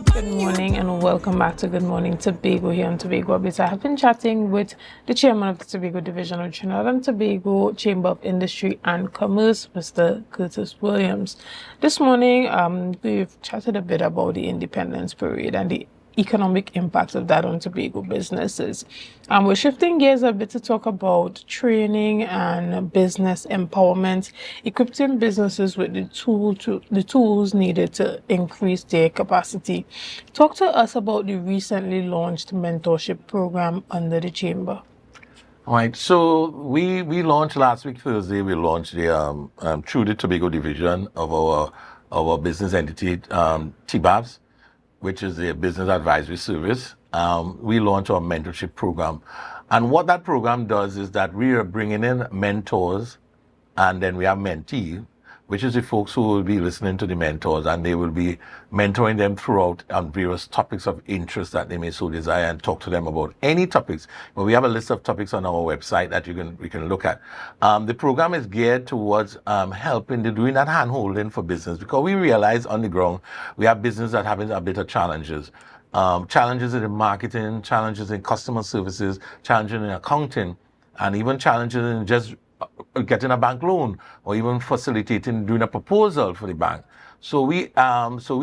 Good morning and welcome back to Good Morning Tobago here on Tobago Updates. I have been chatting with the chairman of the Tobago Division of Trinidad and Tobago Chamber of Industry and Commerce, Mr. Curtis Williams. This morning, we've chatted a bit about the Independence Parade and the economic impact of that on Tobago businesses. We're shifting gears a bit to talk about training and business empowerment, equipping businesses with the tools needed to increase their capacity. Talk to us about the recently launched mentorship program under the chamber. All right, so we launched last week Thursday. We launched the through the Tobago division of our business entity, TBAS, which is a business advisory service. We launched our mentorship program. And what that program does is that we are bringing in mentors, and then we have mentees, which is the folks who will be listening to the mentors, and they will be mentoring them throughout on various topics of interest that they may so desire, and talk to them about any topics. But we have a list of topics on our website that we can look at. The program is geared towards helping to doing that hand-holding for business, because we realize on the ground we have business that having a bit of challenges. Challenges in marketing, challenges in customer services, challenges in accounting, and even challenges in just getting a bank loan or even facilitating doing a proposal for the bank. So we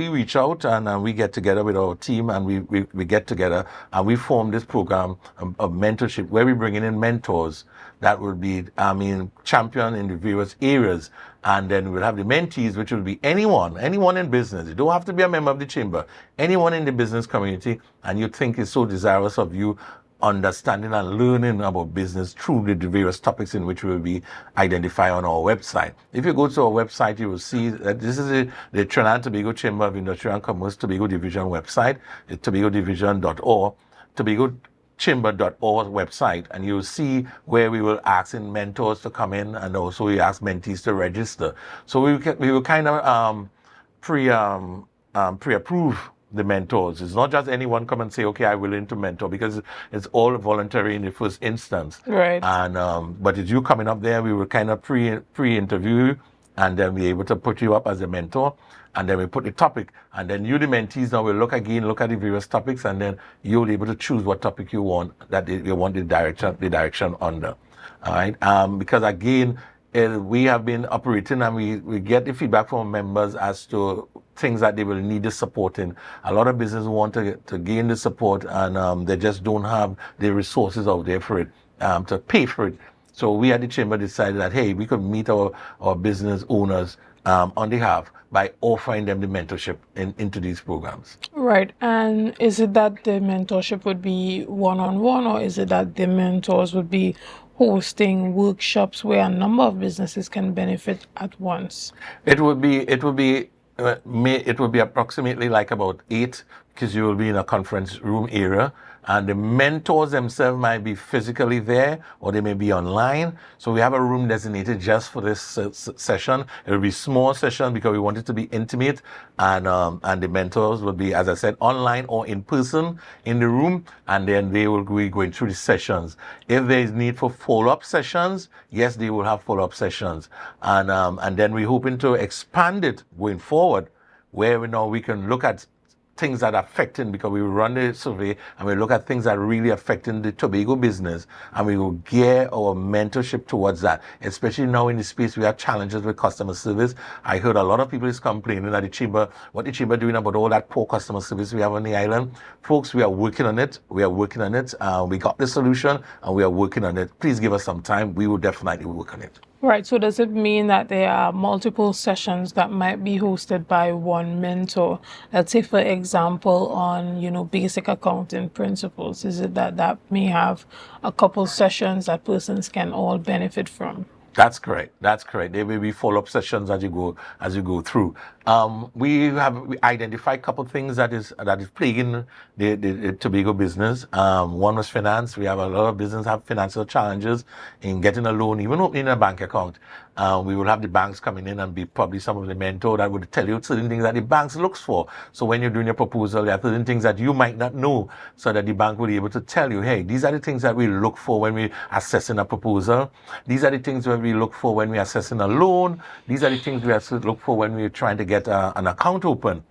reach out and we get together with our team, and we get together and we form this program of mentorship where we bring in mentors that will be champion in the various areas. And then we'll have the mentees, which will be anyone in business. You don't have to be a member of the chamber. Anyone in the business community and you think is so desirous of you understanding and learning about business through the various topics in which we will be identified on our website. If you go to our website, you will see that this is the Trinidad and Tobago Chamber of Industry and Commerce Tobago Division website, the tobagodivision.org, tobagochamber.org website, and you'll see where we will ask mentors to come in, and also we ask mentees to register. So we will kind of pre-approve the mentors. It's not just anyone come and say, okay, I'm willing to mentor, because it's all voluntary in the first instance. Right. And but as you coming up there, we will kind of pre-interview you, and then be able to put you up as a mentor, and then we put the topic, and then you, the mentees, now will look at the various topics, and then you'll be able to choose what topic you want, that you want the direction under. All right. Because again, we have been operating, and we get the feedback from members as to things that they will need the support in. A lot of businesses want to gain the support, and they just don't have the resources out there for it, to pay for it. So we at the chamber decided that, hey, we could meet our business owners on behalf by offering them the mentorship into these programs. Right. And is it that the mentorship would be one-on-one, or is it that the mentors would be hosting workshops where a number of businesses can benefit at once? It would be approximately like about 8, because you will be in a conference room area, and the mentors themselves might be physically there, or they may be online. So we have a room designated just for this session. It will be a small session because we want it to be intimate, and the mentors will be, as I said, online or in person in the room, and then they will be going through the sessions. If there is need for follow-up sessions, yes, they will have follow-up sessions, and then we're hoping to expand it going forward, where we can look at things that are affecting, because we will run the survey and we look at things that are really affecting the Tobago business, and we will gear our mentorship towards that. Especially now in the space we have challenges with customer service. I heard a lot of people is complaining that the chamber, what the chamber doing about all that poor customer service we have on the island. Folks, we are working on it. We got the solution, and we are working on it. Please give us some time. We will definitely work on it. Right. So does it mean that there are multiple sessions that might be hosted by one mentor? Let's say, for example, on, basic accounting principles. Is it that may have a couple sessions that persons can all benefit from? That's correct. There will be follow-up sessions as you go through. We identified a couple of things that is plaguing the Tobago business. One was finance. We have a lot of business have financial challenges in getting a loan, even opening a bank account. We will have the banks coming in and be probably some of the mentor that would tell you certain things that the banks looks for. So when you're doing your proposal, there are certain things that you might not know, so that the bank will be able to tell you, hey, these are the things that we look for when we're assessing a proposal. These are the things that we look for when we're assessing a loon. These are the things we have to look for when we're trying to get an account open.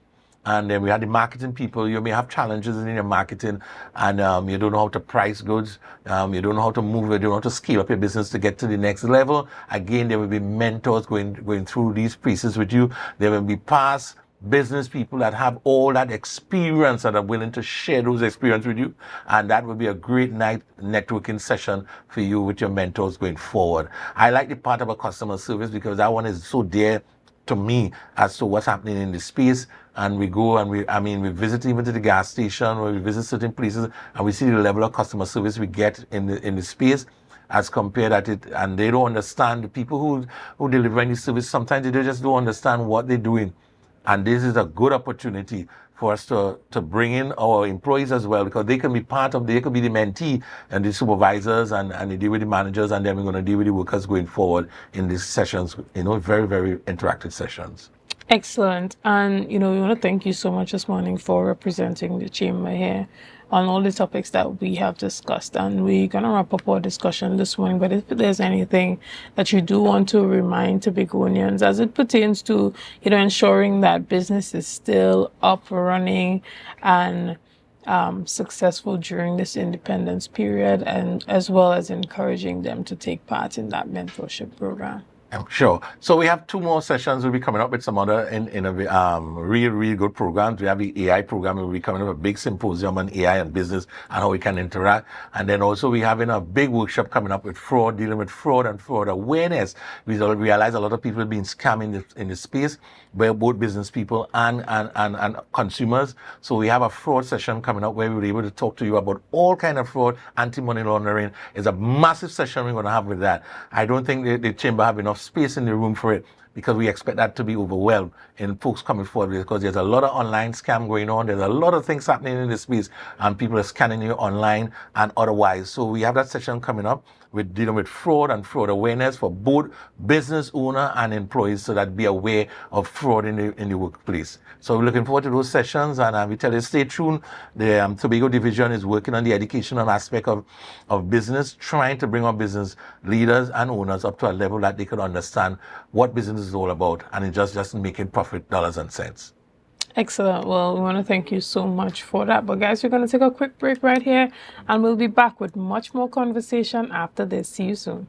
And then we had the marketing people. You may have challenges in your marketing, and you don't know how to price goods. You don't know how to move it. You don't know how to scale up your business to get to the next level. Again, there will be mentors going through these pieces with you. There will be past business people that have all that experience and are willing to share those experiences with you. And that will be a great night networking session for you with your mentors going forward. I like the part about customer service because that one is so dear to me as to what's happening in the space. And we go and we visit even to the gas station, or we visit certain places, and we see the level of customer service we get in the space as compared at it, and they don't understand. The people who deliver any service, sometimes they just don't understand what they're doing. And this is a good opportunity for us to bring in our employees as well, because they can be they could be the mentee and the supervisors, and they deal with the managers, and then we're going to deal with the workers going forward in these sessions, very, very interactive sessions. Excellent. And, we want to thank you so much this morning for representing the chamber here on all the topics that we have discussed. And we're going to wrap up our discussion this morning. But if there's anything that you do want to remind Tobagonians as it pertains to, ensuring that business is still up, running, and successful during this independence period, and as well as encouraging them to take part in that mentorship program. Sure. So we have 2 more sessions. We'll be coming up with some other in a really good programs. We have the AI program. We'll be coming up with a big symposium on AI and business and how we can interact. And then also we having a big workshop coming up with fraud, dealing with fraud and fraud awareness. We realize a lot of people have been scamming in the space, where both business people and consumers. So we have a fraud session coming up where we'll be able to talk to you about all kind of fraud, anti-money laundering. It's a massive session we're going to have with that. I don't think the chamber have enough space in the room for it, because we expect that to be overwhelmed in folks coming forward, because there's a lot of online scam going on. There's a lot of things happening in this space, and people are scanning you online and otherwise. So we have that session coming up with dealing with fraud and fraud awareness for both business owner and employees, so that be aware of fraud in the workplace. So we're looking forward to those sessions, and we tell you, stay tuned. The Tobago division is working on the educational aspect of business, trying to bring our business leaders and owners up to a level that they can understand what business is all about, and it's just making profit, dollars and cents. Excellent. Well, we want to thank you so much for that. But guys, we're going to take a quick break right here, and we'll be back with much more conversation after this. See you soon.